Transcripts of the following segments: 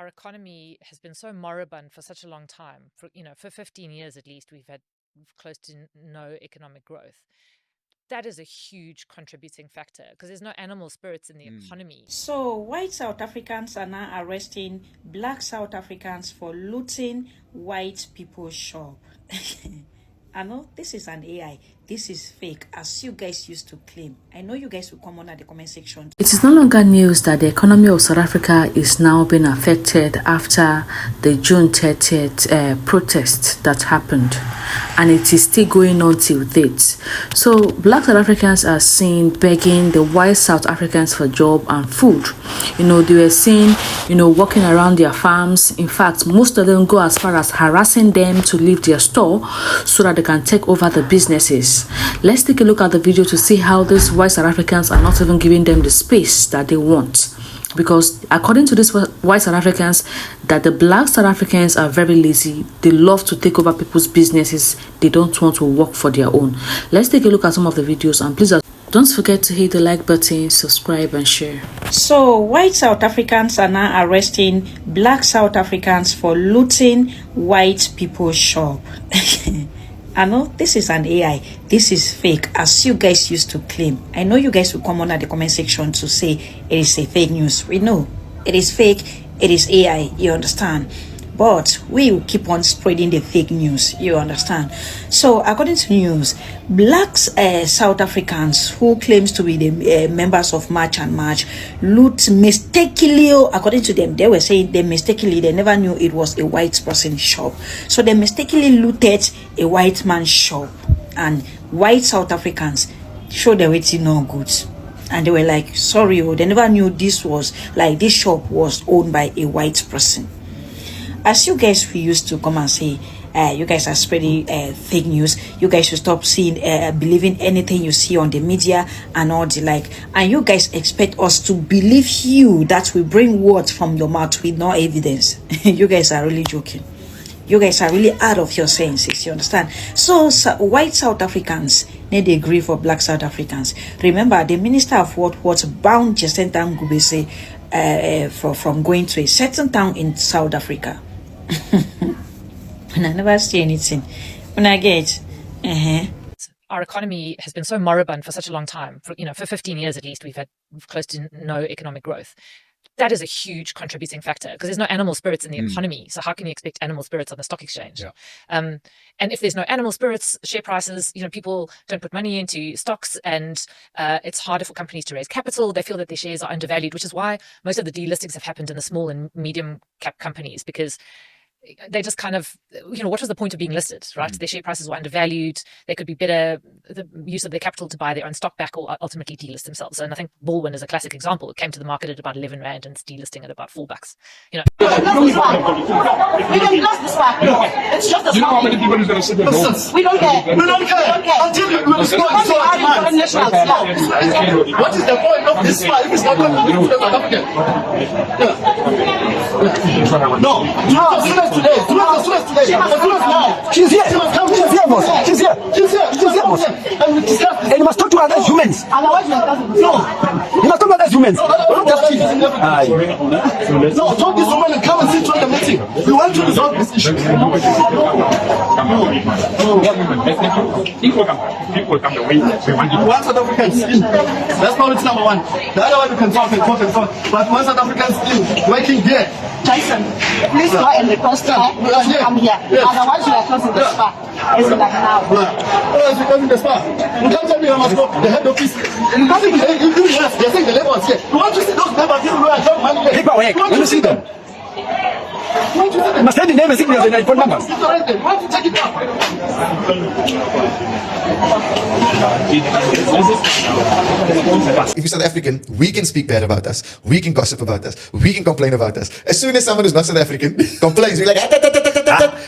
our economy has been so moribund for such a long time. For 15 years at least, we've had close to no economic growth. That is a huge contributing factor because there's no animal spirits in the economy. So white South Africans are now arresting black South Africans for looting white people's shop. I know this is an AI. This is fake, as you guys used to claim. I know you guys will come on at the comment section. It is no longer news that the economy of South Africa is now being affected after the June 30th protest that happened, and it is still going on till date. So black South Africans are seen begging the white South Africans for job and food. They were seen, walking around their farms. In fact, most of them go as far as harassing them to leave their store so that they can take over the businesses. Let's take a look at the video to see how these white South Africans are not even giving them the space that they want. Because according to these white South Africans, that the black South Africans are very lazy. They love to take over people's businesses. They don't want to work for their own. Let's take a look at some of the videos, and please don't forget to hit the like button, subscribe and share. So white South Africans are now arresting black South Africans for looting white people's shop. I know this is an AI. This is fake, as you guys used to claim. I know you guys will come on at the comment section to say it is a fake news. We know it is fake. It is AI. You understand? But we will keep on spreading the fake news. You understand? So according to news, black South Africans who claims to be the members of March and March loot mistakenly. According to them, they were saying they never knew it was a white person's shop. So they mistakenly looted a white man's shop, and white South Africans showed their waiting no goods. And they were like, sorry, they never knew this shop was owned by a white person. As you guys, we used to come and say, you guys are spreading fake news. You guys should stop believing anything you see on the media and all the like. And you guys expect us to believe you that we bring words from your mouth with no evidence. You guys are really joking. You guys are really out of your senses. You understand? So white South Africans need a agree for black South Africans. Remember, the Minister of what bound Jacinta Ngubese from going to a certain town in South Africa. And I never see anything. When I get, Our economy has been so moribund for such a long time. For 15 years at least, we've had close to no economic growth. That is a huge contributing factor because there's no animal spirits in the economy. So how can you expect animal spirits on the stock exchange? Yeah. And if there's no animal spirits, share prices, people don't put money into stocks, and it's harder for companies to raise capital. They feel that their shares are undervalued, which is why most of the delistings have happened in the small and medium cap companies, because they just kind of, what was the point of being listed, right? Their share prices were undervalued. They could be better, the use of their capital to buy their own stock back or ultimately delist themselves. And I think Bullwin is a classic example. It came to the market at about 11 Rand and it's delisting at about $4. We can blast this one. It's just a. You know how many people is going to sit there? We don't care. We don't care. Until you respond to our demand. What is the point of this fight if it's not going to be South African? No. Today. She must come now. She's here. She must come. She's here, boss. She's here. She's here. boss. And we discuss this. And you must talk to us as humans. Otherwise, you are No. You must talk to us as humans. Don't just cheat. Aye. No, talk this woman and come and sit on the meeting. We want to resolve this issue. People come the way we want you. One South African skill. That's priority number one. The other one you can talk. But one South African skill working here. Jason, please go and request her to come here. Yes. Otherwise, you are closing the spa. It's like now. Otherwise, we're closing the spa. You can't tell me I must go the head office. They're saying the labor is here. You want to see those members here who are job money? People awake. Let me see them. You must tell the name and signal the phone numbers. It's alright then. Why don't you take it down? If you're South African, we can speak bad about us. We can gossip about us. We can complain about us. As soon as someone who's not South African complains, we're like,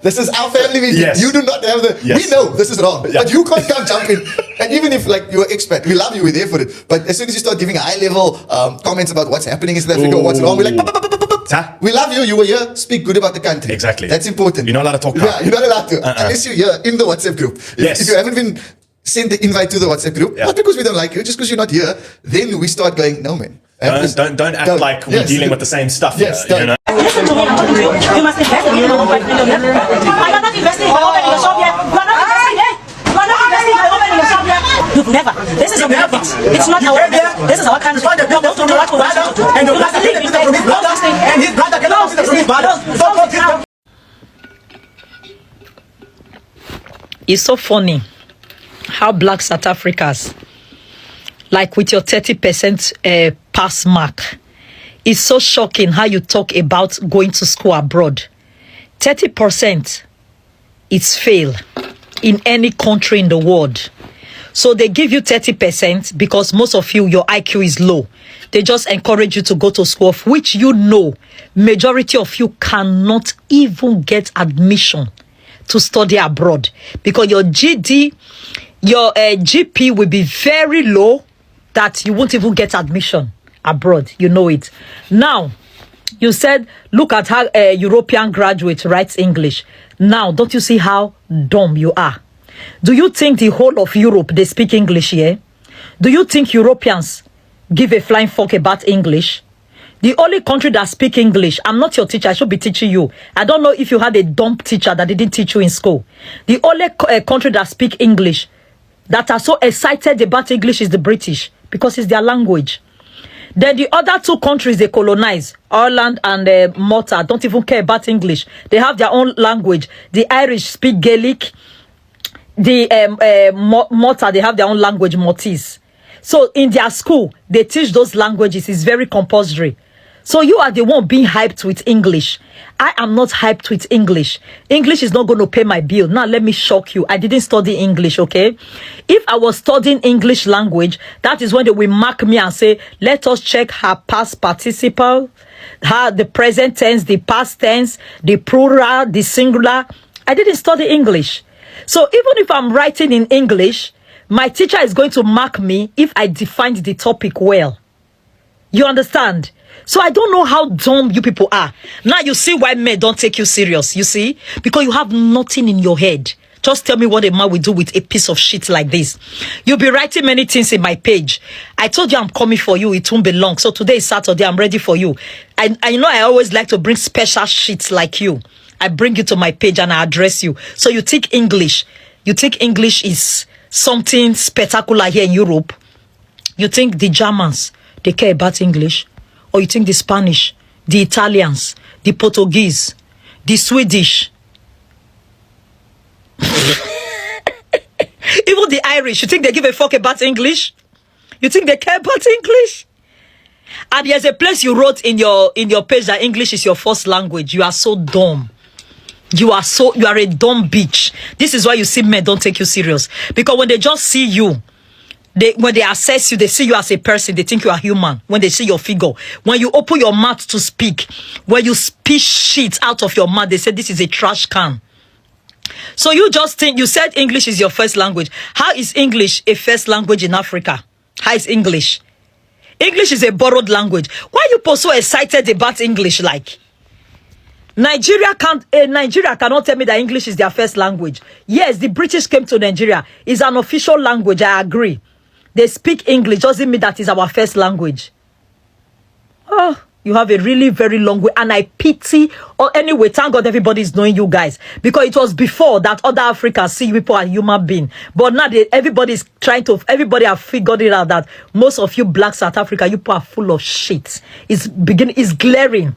this is our family meeting. Yes. You do not have the... Yes. We know this is wrong, but you can't come jump in. And even if you're an expat, we love you, we're there for it. But as soon as you start giving high-level comments about what's happening in South Africa, what's wrong, we're like, we love you, you were here, speak good about the country. Exactly. That's important. You're not allowed to talk Yeah, you're not allowed to. Unless you're here in the WhatsApp group. Yes. If you haven't been sent the invite to the WhatsApp group, not because we don't like you, just because you're not here, then we start going, no man. Don't act like we're dealing with the same stuff Yes, here, you know? Listen to me, I'm talking to you. You must invest in 5 million. And you're not investing by opening your shop here. You're not investing here. You're not investing by opening your shop here. You've never. This is your benefit. It's not our benefit. This is our country. You don't know what we want to do. And you must live in and his brother cannot sit from his brother. It's so funny how black South Africans, like with your 30% pass mark, it's so shocking how you talk about going to school abroad. 30% it's fail in any country in the world. So they give you 30% because most of you, your IQ is low. They just encourage you to go to school, of which you know, majority of you cannot even get admission to study abroad because your GD, your GP will be very low that you won't even get admission abroad. You know it. Now, you said, look at how a European graduate writes English. Now, don't you see how dumb you are? Do you think the whole of Europe, they speak English here? Do you think Europeans give a flying fuck about English? The only country that speak English, I'm not your teacher, I should be teaching you. I don't know if you had a dumb teacher that didn't teach you in school. The only country that speak English, that are so excited about English is the British, because it's their language. Then the other 2 countries they colonize, Ireland and Malta, don't even care about English. They have their own language. The Irish speak Gaelic. The Malta, they have their own language, Maltese. So in their school, they teach those languages. It's very compulsory. So you are the one being hyped with English. I am not hyped with English. English is not going to pay my bill. Now, let me shock you. I didn't study English, okay? If I was studying English language, that is when they will mark me and say, let us check her past participle, the present tense, the past tense, the plural, the singular. I didn't study English. So even if I'm writing in English, my teacher is going to mark me if I defined the topic well. You understand? So I don't know how dumb you people are. Now you see why men don't take you serious, you see? Because you have nothing in your head. Just tell me what a man will do with a piece of shit like this. You'll be writing many things in my page. I told you I'm coming for you. It won't be long. So today is Saturday. I'm ready for you. I know I always like to bring special shit like you. I bring you to my page and I address you. So you think English. You think English is something spectacular here in Europe. You think the Germans, they care about English. Or you think the Spanish, the Italians, the Portuguese, the Swedish, even the Irish, you think they give a fuck about English? You think they care about English? And there's a place you wrote in your page that English is your first language. You are so dumb. You are a dumb bitch. This is why you see men don't take you serious. Because when they just see you, when they assess you, they see you as a person, they think you are human. When they see your figure, when you open your mouth to speak, when you speak shit out of your mouth, they say this is a trash can. So you just think, you said English is your first language. How is English a first language in Africa? How is English? English is a borrowed language. Why are you so excited about English like? Nigeria cannot tell me that English is their first language. Yes, the British came to Nigeria. It's an official language, I agree. They speak English, doesn't mean that is our first language. Oh, you have a really very long way. And I pity, or anyway, thank God everybody is knowing you guys. Because it was before that other Africans see people as human beings. But now everybody have figured it out that most of you black South Africa, you people are full of shit. It's glaring.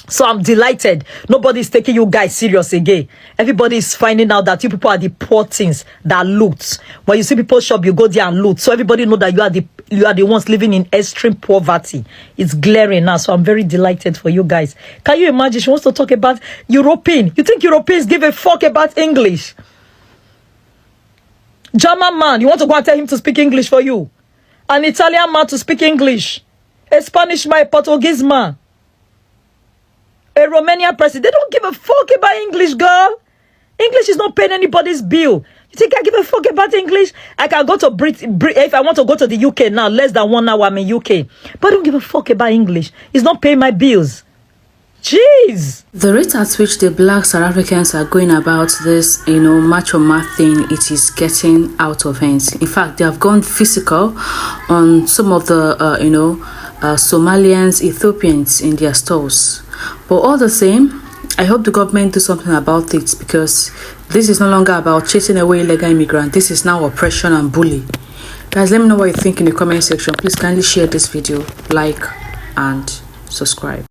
So I'm delighted. Nobody's taking you guys serious again. Everybody is finding out that you people are the poor things that loot. When you see people shop, you go there and loot. So everybody know that you are the ones living in extreme poverty. It's glaring now. So I'm very delighted for you guys. Can you imagine? She wants to talk about European. You think Europeans give a fuck about English? German man, you want to go and tell him to speak English for you? An Italian man to speak English? A Spanish man, a Portuguese man? A Romanian president, they don't give a fuck about English, girl. English is not paying anybody's bill. You think I give a fuck about English? I can go to if I want to go to the UK now, less than 1 hour I'm in UK. But I don't give a fuck about English. It's not paying my bills. Jeez. The rate at which the black South Africans are going about this, macho man thing, it is getting out of hands. In fact, they have gone physical on some of the, Somalians, Ethiopians in their stores. But all the same, I hope the government do something about it, because this is no longer about chasing away illegal immigrants. This is now oppression and bully. Guys, let me know what you think in the comment section. Please kindly share this video, like and subscribe.